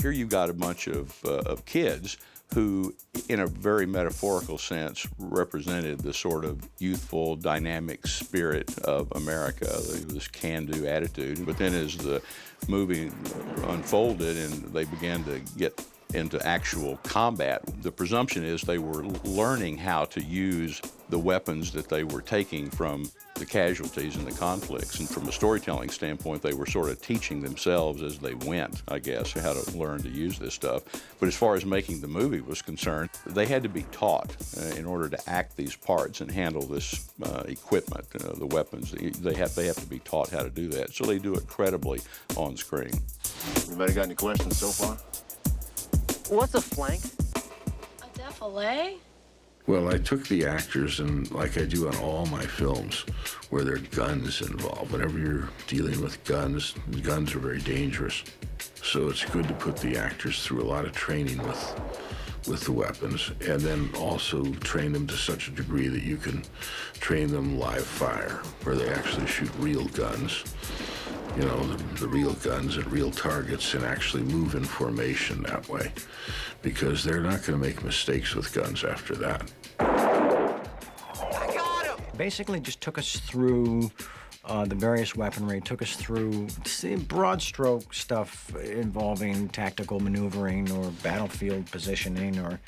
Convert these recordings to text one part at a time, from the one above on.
Here you've got a bunch of kids who, in a very metaphorical sense, represented the sort of youthful, dynamic spirit of America, this can-do attitude. But then as the movie unfolded and they began to get into actual combat, the presumption is they were learning how to use the weapons that they were taking from the casualties and the conflicts. And from a storytelling standpoint, they were sort of teaching themselves as they went, I guess, how to learn to use this stuff. But as far as making the movie was concerned, they had to be taught in order to act these parts and handle this equipment, the weapons. They have to be taught how to do that. So they do it credibly on screen. Anybody got any questions so far? What's a flank? A défilé? Well, I took the actors, and like I do on all my films, where there are guns involved. Whenever you're dealing with guns are very dangerous. So it's good to put the actors through a lot of training with the weapons, and then also train them to such a degree that you can train them live fire, where they actually shoot real guns. You know, the real guns at real targets, and actually move in formation that way, because they're not going to make mistakes with guns after that. I got him! Basically just took us through the various weaponry, took us through broad stroke stuff involving tactical maneuvering or battlefield positioning or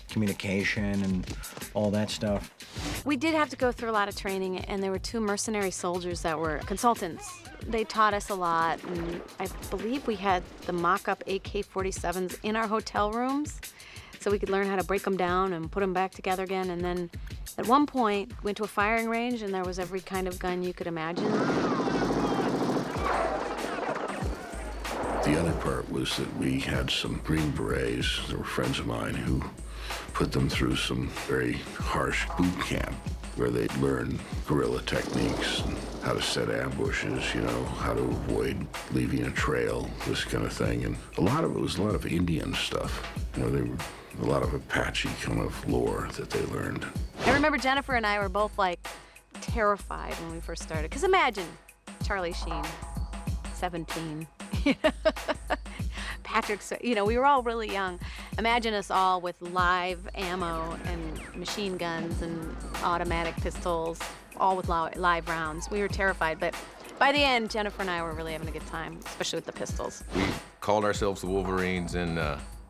communication and all that stuff. We did have to go through a lot of training, and there were 2 mercenary soldiers that were consultants. They taught us a lot, and I believe we had the mock-up AK-47s in our hotel rooms so we could learn how to break them down and put them back together again. And then at one point, went to a firing range, and there was every kind of gun you could imagine. The other part was that we had some Green Berets, they were friends of mine, who put them through some very harsh boot camp where they learned guerrilla techniques and how to set ambushes, you know, how to avoid leaving a trail, this kind of thing. And a lot of it was a lot of Indian stuff. You know, they were a lot of Apache kind of lore that they learned. I remember Jennifer and I were both like terrified when we first started. Because imagine Charlie Sheen, 17. Patrick, you know, we were all really young. Imagine us all with live ammo and machine guns and automatic pistols, all with live rounds. We were terrified, but by the end, Jennifer and I were really having a good time, especially with the pistols. We called ourselves the Wolverines, and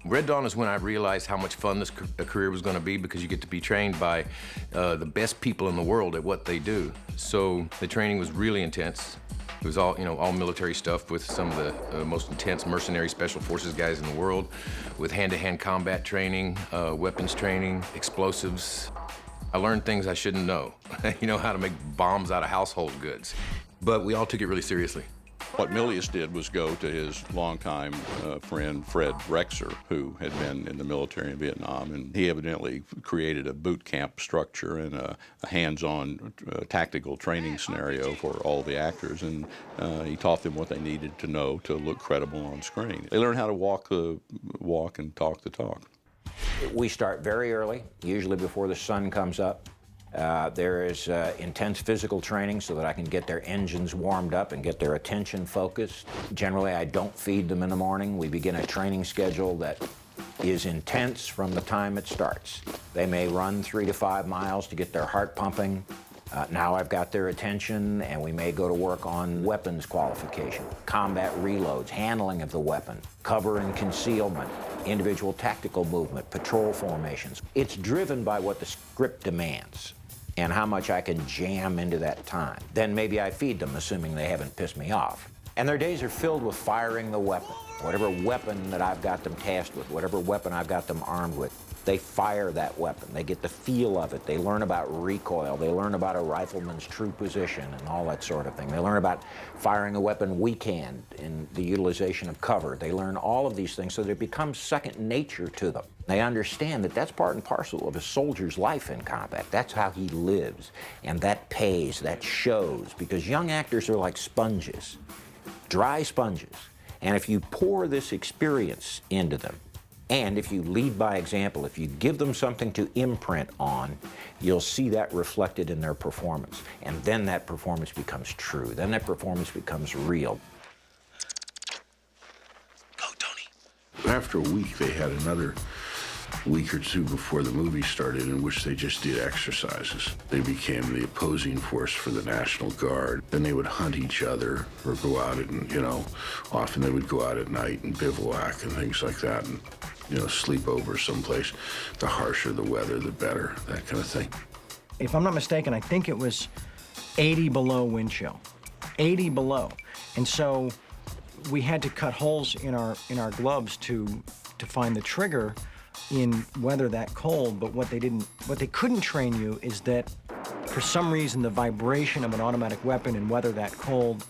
Red Dawn is when I realized how much fun this career was going to be, because you get to be trained by the best people in the world at what they do. So the training was really intense. It was all, you know, all military stuff with some of the most intense mercenary special forces guys in the world, with hand-to-hand combat training, weapons training, explosives. I learned things I shouldn't know. You know, how to make bombs out of household goods. But we all took it really seriously. What Milius did was go to his longtime friend, Fred Rexer, who had been in the military in Vietnam, and he evidently created a boot camp structure and a hands-on tactical training scenario for all the actors, and he taught them what they needed to know to look credible on screen. They learned how to walk the walk and talk the talk. We start very early, usually before the sun comes up. There is intense physical training so that I can get their engines warmed up and get their attention focused. Generally, I don't feed them in the morning. We begin a training schedule that is intense from the time it starts. They may run 3 to 5 miles to get their heart pumping. Now I've got their attention, and we may go to work on weapons qualification, combat reloads, handling of the weapon, cover and concealment, individual tactical movement, patrol formations. It's driven by what the script demands and how much I can jam into that time. Then maybe I feed them, assuming they haven't pissed me off. And their days are filled with firing the weapon. Whatever weapon that I've got them tasked with, whatever weapon I've got them armed with, they fire that weapon. They get the feel of it. They learn about recoil. They learn about a rifleman's true position and all that sort of thing. They learn about firing a weapon weak-hand and the utilization of cover. They learn all of these things so that it becomes second nature to them. They understand that that's part and parcel of a soldier's life in combat. That's how he lives. And that pays, that shows, because young actors are like sponges, dry sponges. And if you pour this experience into them, and if you lead by example, if you give them something to imprint on, you'll see that reflected in their performance. And then that performance becomes true. Then that performance becomes real. I After a week, they had another week or two before the movie started in which they just did exercises. They became the opposing force for the National Guard. Then they would hunt each other or go out and, often they would go out at night and bivouac and things like that and, sleep over someplace. The harsher the weather, the better, that kind of thing. If I'm not mistaken, I think it was 80 below wind chill. 80 below. And so we had to cut holes in our gloves to find the trigger in weather that cold, but what they couldn't train you is that for some reason the vibration of an automatic weapon in weather that cold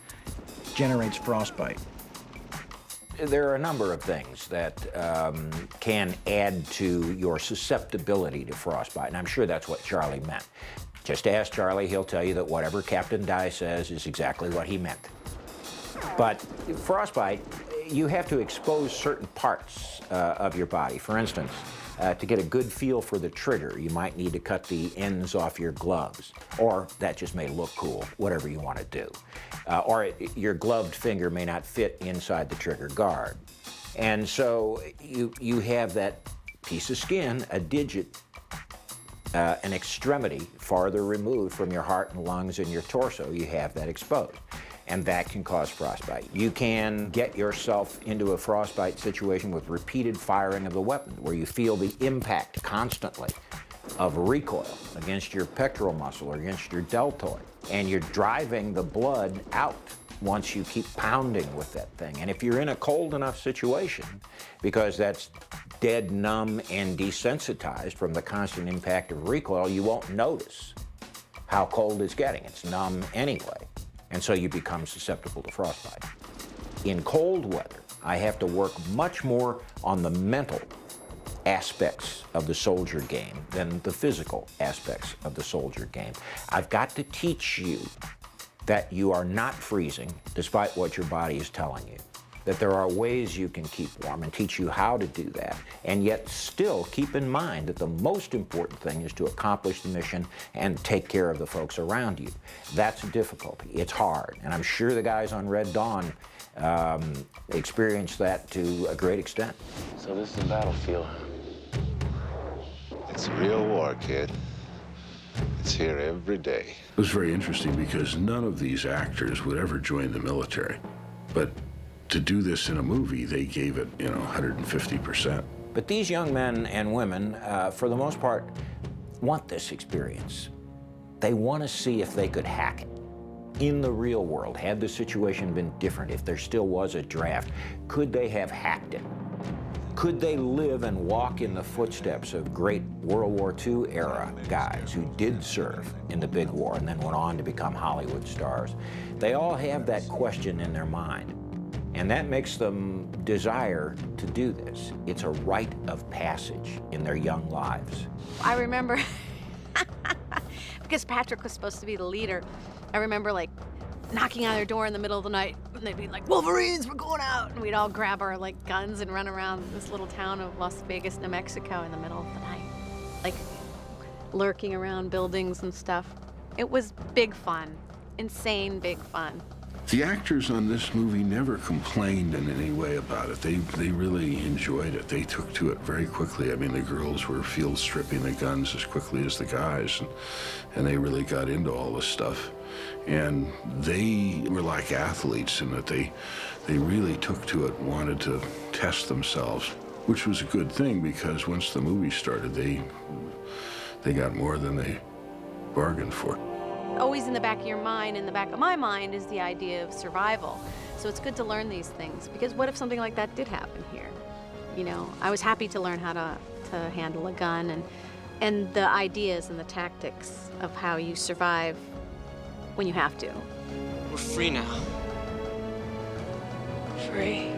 generates frostbite. There are a number of things that can add to your susceptibility to frostbite, and I'm sure that's what Charlie meant. Just ask Charlie, he'll tell you that whatever Captain Dye says is exactly what he meant. But frostbite, you have to expose certain parts of your body. For instance, to get a good feel for the trigger, you might need to cut the ends off your gloves, or that just may look cool, whatever you want to do. Your gloved finger may not fit inside the trigger guard. And so you have that piece of skin, a digit, an extremity farther removed from your heart and lungs and your torso, you have that exposed. And that can cause frostbite. You can get yourself into a frostbite situation with repeated firing of the weapon, where you feel the impact constantly of recoil against your pectoral muscle or against your deltoid. And you're driving the blood out once you keep pounding with that thing. And if you're in a cold enough situation, because that's dead numb and desensitized from the constant impact of recoil, you won't notice how cold it's getting. It's numb anyway. And so you become susceptible to frostbite. In cold weather, I have to work much more on the mental aspects of the soldier game than the physical aspects of the soldier game. I've got to teach you that you are not freezing, despite what your body is telling you. That there are ways you can keep warm and teach you how to do that, and yet still keep in mind that the most important thing is to accomplish the mission and take care of the folks around you. That's a difficulty. It's hard, and I'm sure the guys on Red Dawn experienced that to a great extent. So this is the battlefield. It's real war, kid. It's here every day. It was very interesting because none of these actors would ever join the military, but to do this in a movie, they gave it, 150%. But these young men and women, for the most part, want this experience. They want to see if they could hack it. In the real world, had the situation been different, if there still was a draft, could they have hacked it? Could they live and walk in the footsteps of great World War II era guys who did serve in the big war and then went on to become Hollywood stars? They all have that question in their mind. And that makes them desire to do this. It's a rite of passage in their young lives. I remember, because Patrick was supposed to be the leader, I remember knocking on their door in the middle of the night, and they'd be like, "Wolverines, we're going out!" And we'd all grab our guns and run around this little town of Las Vegas, New Mexico in the middle of the night, lurking around buildings and stuff. It was big fun, insane big fun. The actors on this movie never complained in any way about it. They really enjoyed it. They took to it very quickly. I mean, the girls were field stripping the guns as quickly as the guys, and they really got into all this stuff. And they were like athletes in that they really took to it, wanted to test themselves, which was a good thing because once the movie started, they got more than they bargained for. Always in the back of your mind, in the back of my mind, is the idea of survival. So it's good to learn these things, because what if something like that did happen here? I was happy to learn how to handle a gun and the ideas and the tactics of how you survive when you have to. We're free now. Free.